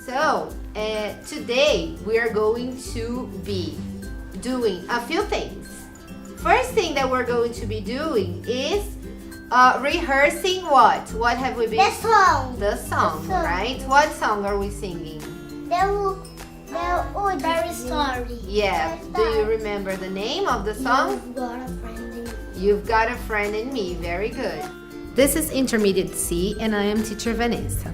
So, today we are going to be doing a few things. First thing that we're going to be doing is rehearsing what? What have we been? The song. The song, right? What song are we singing? The Very Sorry. Yeah. Do you remember the name of the song? You've got a friend in me. You've Got a Friend in Me. Very good. This is Intermediate C, and I am teacher Vanessa.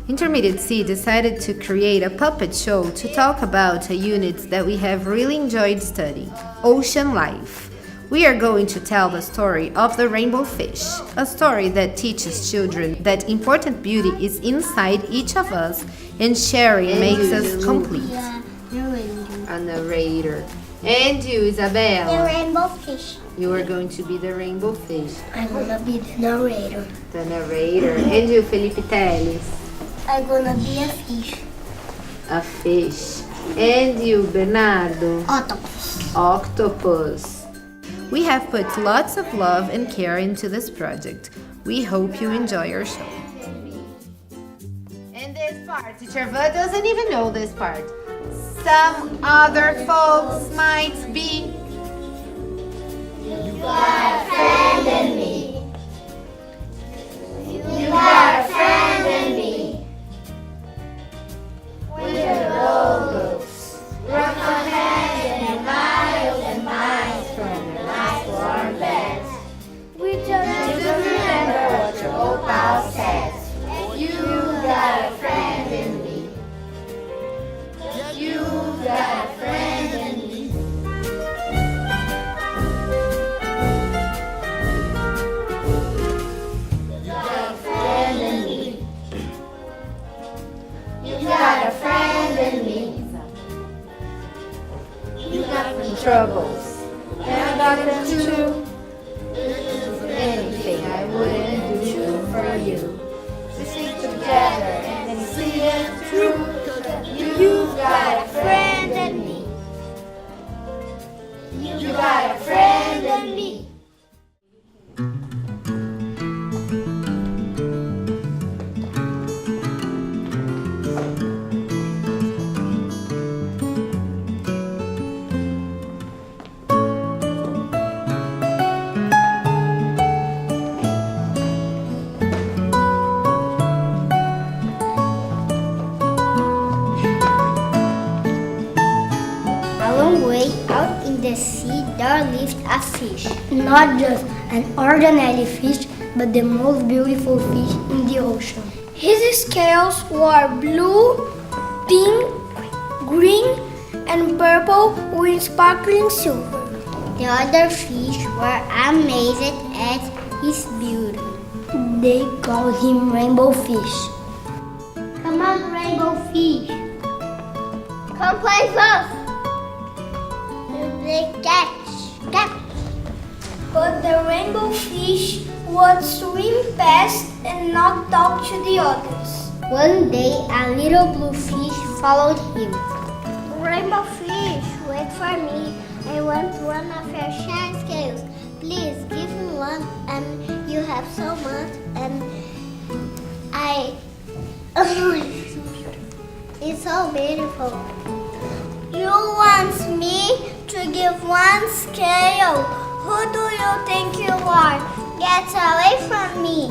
Intermediate C decided to create a puppet show to talk about a unit that we have really enjoyed studying, ocean life. We are going to tell the story of the rainbow fish, a story that teaches children that important beauty is inside each of us and sharing makes us complete. Yeah, the rainbow. A narrator. And you, The Isabella, rainbow fish. you are going to be the rainbow fish, I'm gonna be the narrator. the narrator. And you, Felipe Teles, I'm gonna be a fish. a fish. And you, Bernardo, Octopus. octopus. We have put lots of love and care into this project. We hope you enjoy our show. And this part, Teacher Va doesn't even know this part. Some other folks might be. You got a friend in me. You got a friend in me. With the logos. Run from heaven and miles from your nice warm bed. We just remember what your old pal says. You got a friend in me. You got a friend in me. You got a friend in me. You got a friend in me. You got some troubles, and I got them too. Anything I wouldn't do for you. We stick together and see it through. You got a friend in me. You got a friend in me. A long way out in the sea, there lived a fish. Not just an ordinary fish, but the most beautiful fish in the ocean. His scales were blue, pink, green, and purple with sparkling silver. The other fish were amazed at his beauty. They called him Rainbow Fish. Come on, Rainbow Fish. Come play with us. They catch. But the rainbow fish would swim past and not talk to the others. One day, a little blue fish followed him. Rainbow fish, wait for me. I want one of your shiny scales. Please give me one. You have so much, and it's so beautiful. You want me to give one scale? Who do you think you are? Get away from me!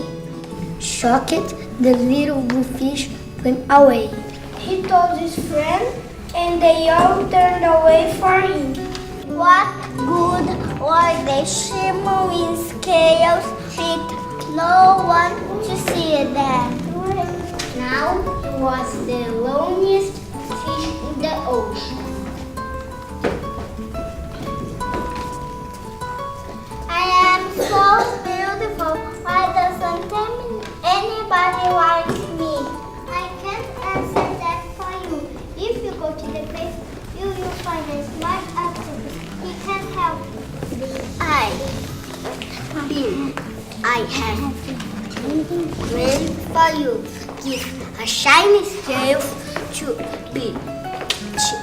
Shocked, the little blue fish went away. He told his friend, and they all turned away from him. What good were the shimmering scales with no one to see them? Now he was the loneliest fish in the ocean. I am so beautiful. Why doesn't anybody like me? I can't answer that for you. If you go to the place, you will find a smart octopus. He can help you. I have great for you. Give a shiny scale to be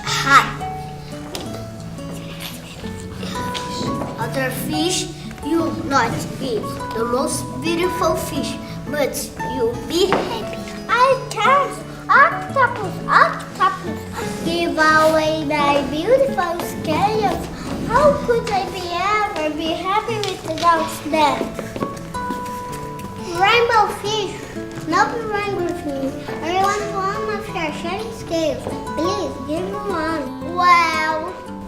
high. Other fish You'll not be the most beautiful fish, but you'll be happy. I can't. Octopus, give away my beautiful scales. How could I ever be happy without them? Rainbow fish, no be wrong with me. I want one of your shiny scales. Please give me one. Well,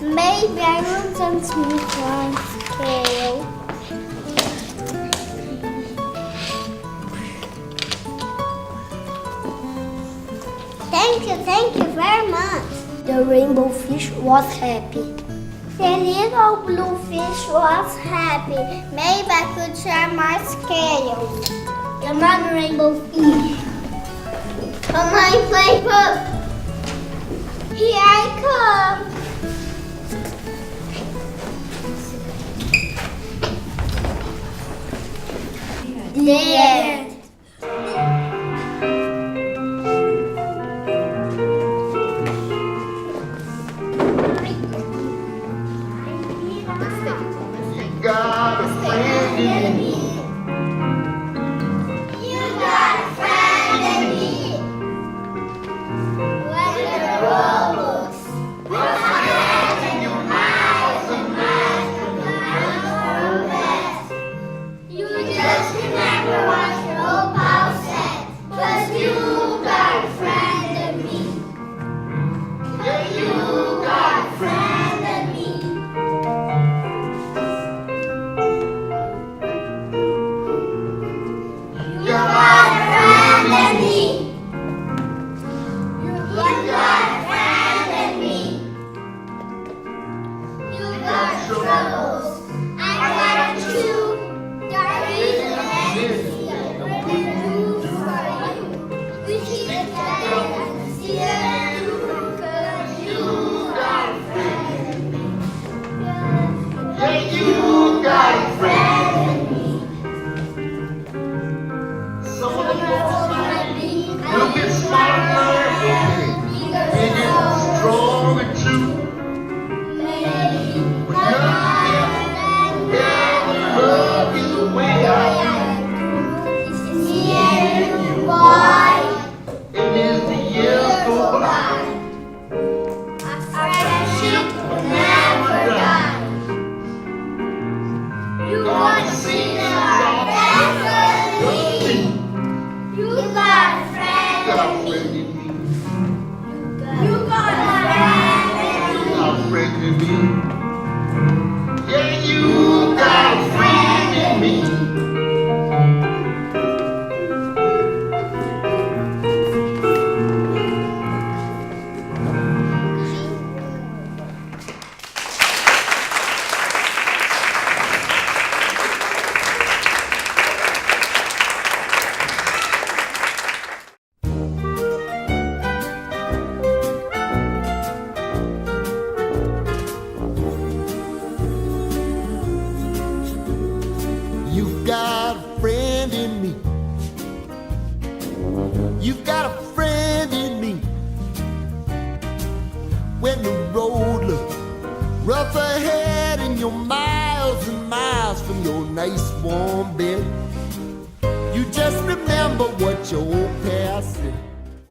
maybe I will just meet one scale. Thank you very much. The rainbow fish was happy. The little blue fish was happy. Maybe I could share my scales. Come on, rainbow fish. Come on, play book. Here I come. The end. Got a friend in me. You got a friend in me. When the road looks rough ahead and you're miles and miles from the mountain best, you just remember what your old pal said, 'cause you got a friend in me. Yeah, you got a friend in me. You got a friend in me. You got a friend in me. You got troubles. I got you too. There is an energy that we do for you. We keep it together and see it through, 'cause you got a friend in me. Yeah, you got a friend in me. Some of the folks like me will get smarter and get stronger too. Love is the way it is the years go by. Our friendship will never die. You wanna see our family. You got a friend Got a in me. friend in me. You got a friend in me. Got a friend in me. Yeah, you got a friend in me. You've got a friend in me. You've got a friend in me. When the road looks rough ahead and you're miles and miles from your nice warm bed, you just remember what your old past said.